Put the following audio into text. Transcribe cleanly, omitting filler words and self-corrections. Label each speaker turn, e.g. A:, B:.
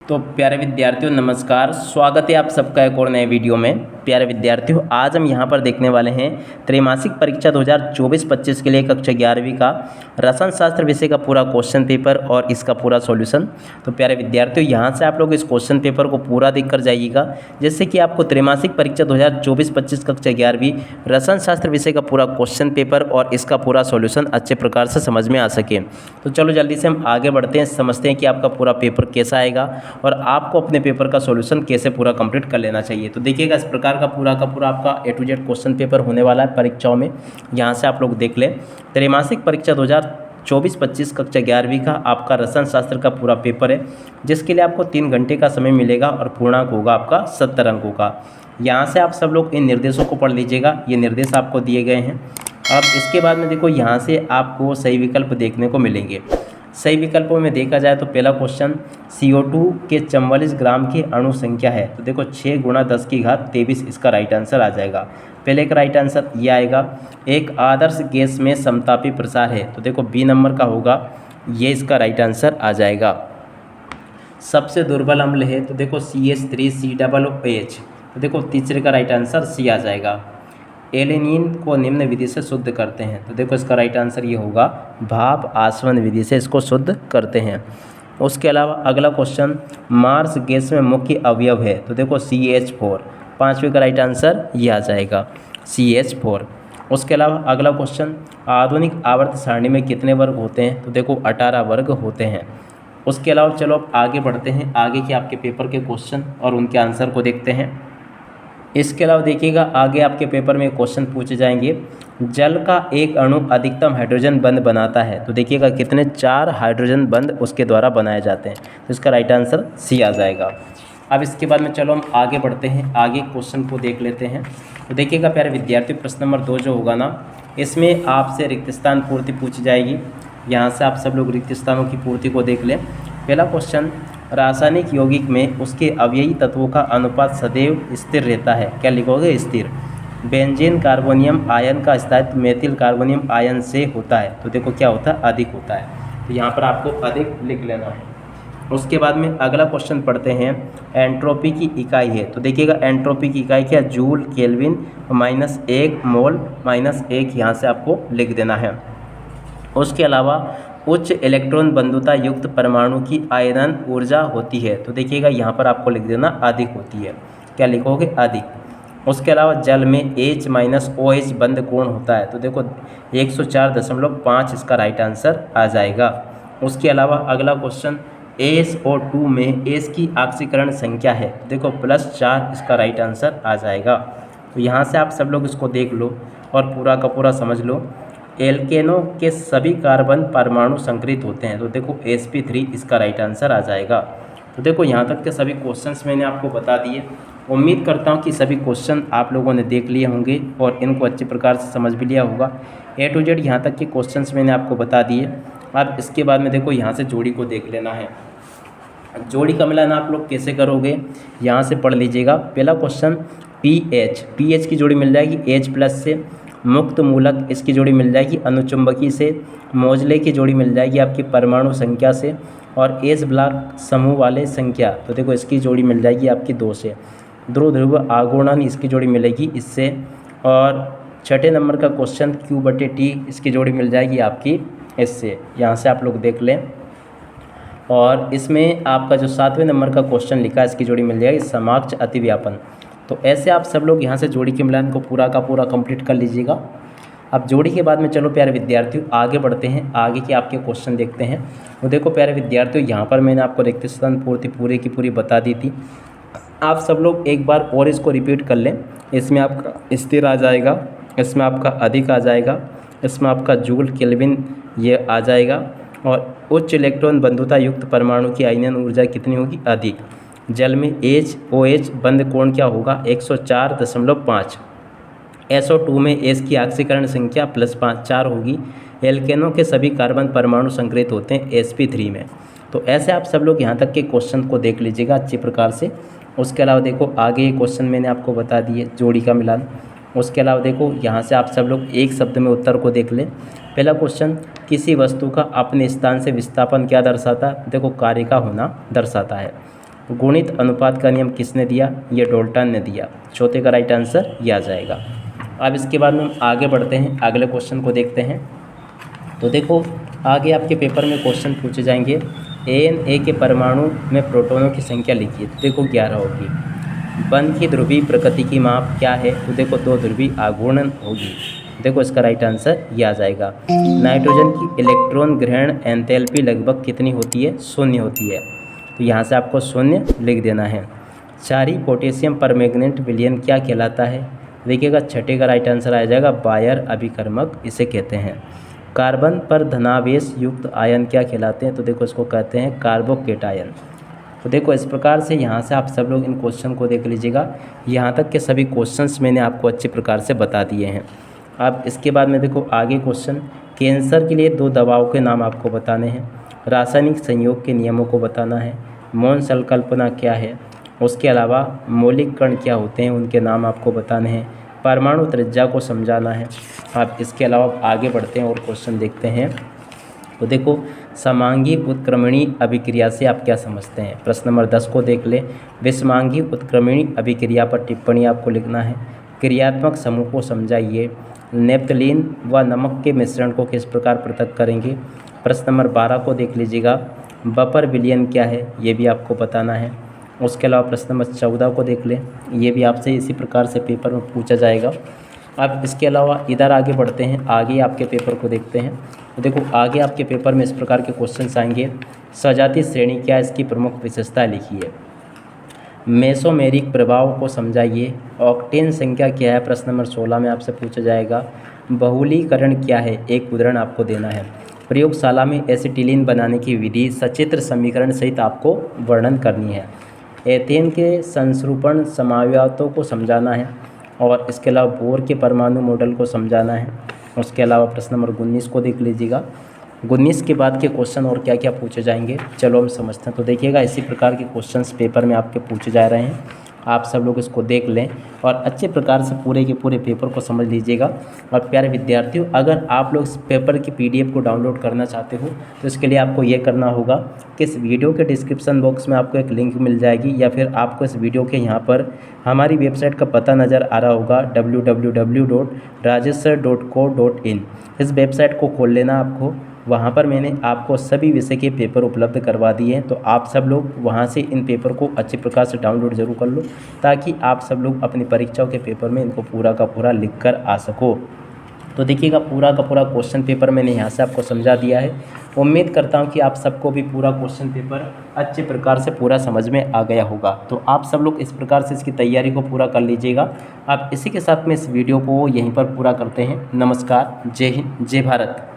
A: तो प्यारे विद्यार्थियों नमस्कार, स्वागत है आप सबका एक और नए वीडियो में। प्यारे विद्यार्थियों, आज हम यहाँ पर देखने वाले हैं त्रैमासिक परीक्षा 2024-25 के लिए कक्षा 11वीं का रसायन शास्त्र विषय का पूरा क्वेश्चन पेपर और इसका पूरा सॉल्यूशन। तो प्यारे विद्यार्थियों, यहाँ से आप लोग इस क्वेश्चन पेपर को पूरा देख कर जाइएगा, जिससे कि आपको त्रैमासिक परीक्षा 2024-25 कक्षा 11वीं रसायन शास्त्र विषय का पूरा क्वेश्चन पेपर और इसका पूरा सॉल्यूशन अच्छे प्रकार से समझ में आ सके। तो चलो जल्दी से हम आगे बढ़ते हैं, समझते हैं कि आपका पूरा पेपर कैसा आएगा और आपको अपने पेपर का सॉल्यूशन कैसे पूरा कंप्लीट कर लेना चाहिए। तो देखिएगा, इस प्रकार का पूरा आपका A to Z question paper होने वाला है परीक्षाओं में। यहाँ से आप लोग देख लें, त्रैमासिक परीक्षा 2024-25 कक्षा 11वीं का आपका रसायन शास्त्र का पूरा पेपर है, जिसके लिए आपको 3 घंटे का समय मिलेगा और पूर्णांक होगा आपका 70 अंकों का। यहाँ से आप सब लोग इन निर्देशों को पढ़ लीजिएगा, ये निर्देश आपको दिए गए हैं। अब इसके बाद में देखो, यहाँ से आपको सही विकल्प देखने को मिलेंगे। सही विकल्पों में देखा जाए तो पहला क्वेश्चन, CO2 के 44 ग्राम की अणु संख्या है। तो देखो 6 × 10⁻23 इसका राइट आंसर आ जाएगा। पहले का राइट आंसर ये आएगा। एक आदर्श गैस में समतापी प्रसार है। तो देखो बी नंबर का होगा, ये इसका राइट आंसर आ जाएगा। सबसे दुर्बल अम्ल है। तो देखो CH3COOH। तो देखो तीसरे का राइट आंसर सी आ जाएगा। एलेनिन को निम्न विधि से शुद्ध करते हैं। तो देखो इसका राइट आंसर ये होगा, भाप आसवन विधि से इसको शुद्ध करते हैं। उसके अलावा अगला क्वेश्चन, मार्स गैस में मुख्य अवयव है। तो देखो CH4। पाँचवें का राइट आंसर ये आ जाएगा, CH4। उसके अलावा अगला क्वेश्चन, आधुनिक आवर्त सारणी में कितने वर्ग होते हैं। तो देखो 18 वर्ग होते हैं। उसके अलावा चलो अब आगे बढ़ते हैं, आगे के आपके पेपर के क्वेश्चन और उनके आंसर को देखते हैं। इसके अलावा देखिएगा, आगे आपके पेपर में क्वेश्चन पूछे जाएंगे, जल का एक अणु अधिकतम हाइड्रोजन बंध बनाता है। तो देखिएगा कितने, 4 हाइड्रोजन बंध उसके द्वारा बनाए जाते हैं। तो इसका राइट आंसर सी आ जाएगा। अब इसके बाद में चलो हम आगे बढ़ते हैं, आगे क्वेश्चन को देख लेते हैं। तो देखिएगा प्यारे विद्यार्थी, प्रश्न नंबर 2 जो होगा ना, इसमें आपसे रिक्त स्थान पूर्ति पूछी जाएगी। यहाँ से आप सब लोग रिक्त स्थानों की पूर्ति को देख लें। पहला क्वेश्चन, रासायनिक यौगिक में उसके अवयवी तत्वों का अनुपात सदैव स्थिर रहता है। क्या लिखोगे, स्थिर। बेंजीन कार्बोनियम आयन का स्थायित्व मेथिल कार्बोनियम आयन से होता है। तो देखो क्या होता है, अधिक होता है। तो यहाँ पर आपको अधिक लिख लेना है। उसके बाद में अगला क्वेश्चन पढ़ते हैं, एंट्रोपी की इकाई है। तो देखिएगा एंट्रोपी की इकाई क्या, जूल, केल्विन, -1 मोल, -1 यहाँ से आपको लिख देना है। उसके अलावा उच्च इलेक्ट्रॉन बंधुता युक्त परमाणु की आयनन ऊर्जा होती है। तो देखिएगा यहाँ पर आपको लिख देना अधिक होती है। क्या लिखोगे, अधिक। उसके अलावा जल में H-OH बंध कोण होता है। तो देखो 104.5 इसका राइट आंसर आ जाएगा। उसके अलावा अगला क्वेश्चन, SO2 में H की ऑक्सीकरण संख्या है। देखो +4 इसका राइट आंसर आ जाएगा। तो यहाँ से आप सब लोग इसको देख लो और पूरा का पूरा समझ लो। एल्केनों के सभी कार्बन परमाणु संकरित होते हैं। तो देखो sp3 इसका राइट आंसर आ जाएगा। तो देखो यहाँ तक के सभी क्वेश्चंस मैंने आपको बता दिए। उम्मीद करता हूँ कि सभी क्वेश्चन आप लोगों ने देख लिए होंगे और इनको अच्छे प्रकार से समझ भी लिया होगा। A to Z यहाँ तक के क्वेश्चंस मैंने आपको बता दिए। अब इसके बाद में देखो यहाँ से जोड़ी को देख लेना है। जोड़ी का मिलान आप लोग कैसे करोगे, यहाँ से पढ़ लीजिएगा। पहला क्वेश्चन, पीएच की जोड़ी मिल जाएगी H+ से। मुक्त मूलक, इसकी जोड़ी मिल जाएगी अनुचुंबकी से। मोजले की जोड़ी मिल जाएगी आपकी परमाणु संख्या से। और एस ब्लॉक समूह वाले संख्या, तो देखो इसकी जोड़ी मिल जाएगी आपकी 2 से। ध्रुव ध्रुव आघूर्णन, इसकी जोड़ी मिलेगी इससे। और छठे नंबर का क्वेश्चन, Q/T, इसकी जोड़ी मिल जाएगी आपकी इससे। यहाँ से आप लोग देख लें। और इसमें आपका जो 7वें नंबर का क्वेश्चन लिखा है, इसकी जोड़ी मिल जाएगी समाक्ष अतिव्यापन। तो ऐसे आप सब लोग यहाँ से जोड़ी के मिलान को पूरा का पूरा कंप्लीट कर लीजिएगा। अब जोड़ी के बाद में चलो प्यारे विद्यार्थियों आगे बढ़ते हैं, आगे के आपके क्वेश्चन देखते हैं। तो देखो प्यारे विद्यार्थियों, यहाँ पर मैंने आपको रिक्त स्थान पूर्ति पूरी की पूरी बता दी थी। आप सब लोग एक बार और इसको रिपीट कर लें। इसमें आपका स्थिर आ जाएगा, इसमें आपका अधिक आ जाएगा, इसमें आपका जूल, केल्विन ये आ जाएगा। और उच्च इलेक्ट्रॉन बंधुता युक्त परमाणु की आयनन ऊर्जा कितनी होगी, अधिक। जल में H-OH बंध कोण क्या होगा, 104.5। SO2 में H की ऑक्सीकरण संख्या +4 होगी। एल्केनों के सभी कार्बन परमाणु संकरित होते हैं sp3 में। तो ऐसे आप सब लोग यहाँ तक के क्वेश्चन को देख लीजिएगा अच्छी प्रकार से। उसके अलावा देखो आगे ये क्वेश्चन मैंने आपको बता दिए, जोड़ी का मिलान। उसके अलावा देखो यहाँ से आप सब लोग एक शब्द में उत्तर को देख लें। पहला क्वेश्चन, किसी वस्तु का अपने स्थान से विस्थापन क्या दर्शाता है। देखो कार्य का होना दर्शाता है। गुणित अनुपात का नियम किसने दिया? ये डाल्टन ने दिया। चौथे का राइट आंसर ये आ जाएगा। अब इसके बाद में हम आगे बढ़ते हैं, अगले क्वेश्चन को देखते हैं। तो देखो आगे आपके पेपर में क्वेश्चन पूछे जाएंगे, ए के परमाणु में प्रोटॉनों की संख्या लिखिए। तो देखो 11 होगी। बंध की ध्रुवीय प्रकृति की माप क्या है? तो देखो 2 ध्रुवीय आघूर्ण होगी। देखो इसका राइट आंसर ये आ जाएगा। नाइट्रोजन की इलेक्ट्रॉन ग्रहण एंथैल्पी लगभग कितनी होती है? 0 होती है। तो यहाँ से आपको 0 लिख देना है। क्षारीय पोटेशियम परमैंगनेट विलयन क्या कहलाता है? देखिएगा छठे का राइट आंसर आ जाएगा बायर अभिकर्मक इसे कहते हैं। कार्बन पर धनावेश युक्त आयन क्या कहलाते हैं? तो देखो इसको कहते हैं कार्बोकेटायन। तो देखो इस प्रकार से यहाँ से आप सब लोग इन क्वेश्चन को देख लीजिएगा। यहाँ तक के सभी क्वेश्चंस मैंने आपको अच्छे प्रकार से बता दिए हैं। अब इसके बाद में देखो आगे क्वेश्चन, कैंसर के लिए 2 दवाओं के नाम आपको बताने हैं, रासायनिक संयोग के नियमों को बताना है, मौन संकल्पना क्या है, उसके अलावा मौलिक कण क्या होते हैं उनके नाम आपको बताने हैं, परमाणु त्रिज्या को समझाना है। आप इसके अलावा आगे बढ़ते हैं और क्वेश्चन देखते हैं। तो देखो समांगी उत्क्रमणी अभिक्रिया से आप क्या समझते हैं? प्रश्न नंबर 10 को देख ले। विषमांगी उत्क्रमणी अभिक्रिया पर टिप्पणी आपको लिखना है। क्रियात्मक समूह को समझाइए। नेप्थलीन व नमक के मिश्रण को किस प्रकार पृथक करेंगे? प्रश्न नंबर 12 को देख लीजिएगा। बफर विलयन क्या है? ये भी आपको बताना है। उसके अलावा प्रश्न नंबर 14 को देख लें, ये भी आपसे इसी प्रकार से पेपर में पूछा जाएगा। अब इसके अलावा इधर आगे बढ़ते हैं, आगे आपके पेपर को देखते हैं। तो देखो आगे आपके पेपर में इस प्रकार के क्वेश्चंस आएंगे। सजातीय श्रेणी क्या है? इसकी प्रमुख विशेषता लिखिए। मेसोमेरिक प्रभाव को समझाइए। ऑक्टेन संख्या क्या है? प्रश्न नंबर 16 में आपसे पूछा जाएगा। बहुलीकरण क्या है? एक उदाहरण आपको देना है। प्रयोगशाला में एसिटिलीन बनाने की विधि सचित्र समीकरण सहित आपको वर्णन करनी है। एथेन के संरूपण समावयवों को समझाना है और इसके अलावा बोर के परमाणु मॉडल को समझाना है। उसके अलावा प्रश्न नंबर 19 को देख लीजिएगा। 19 के बाद के क्वेश्चन और क्या क्या पूछे जाएंगे चलो हम समझते हैं। तो देखिएगा इसी प्रकार के क्वेश्चंस पेपर में आपके पूछे जा रहे हैं, आप सब लोग इसको देख लें और अच्छे प्रकार से पूरे के पूरे पेपर को समझ लीजिएगा। और प्यारे विद्यार्थियों, अगर आप लोग इस पेपर की PDF को डाउनलोड करना चाहते हो तो इसके लिए आपको ये करना होगा कि इस वीडियो के डिस्क्रिप्शन बॉक्स में आपको एक लिंक मिल जाएगी, या फिर आपको इस वीडियो के यहाँ पर हमारी वेबसाइट का पता नज़र आ रहा होगा www.rajeshsir.co.in। इस वेबसाइट को खोल लेना आपको। वहाँ पर मैंने आपको सभी विषय के पेपर उपलब्ध करवा दिए हैं, तो आप सब लोग वहाँ से इन पेपर को अच्छे प्रकार से डाउनलोड ज़रूर कर लो, ताकि आप सब लोग अपनी परीक्षाओं के पेपर में इनको पूरा का पूरा लिख कर आ सको। तो देखिएगा पूरा का पूरा क्वेश्चन पेपर मैंने यहाँ से आपको समझा दिया है। उम्मीद करता हूँ कि आप सबको भी पूरा क्वेश्चन पेपर अच्छे प्रकार से पूरा समझ में आ गया होगा। तो आप सब लोग इस प्रकार से इसकी तैयारी को पूरा कर लीजिएगा। आप इसी के साथ में इस वीडियो को यहीं पर पूरा करते हैं। नमस्कार, जय हिंद, जय भारत।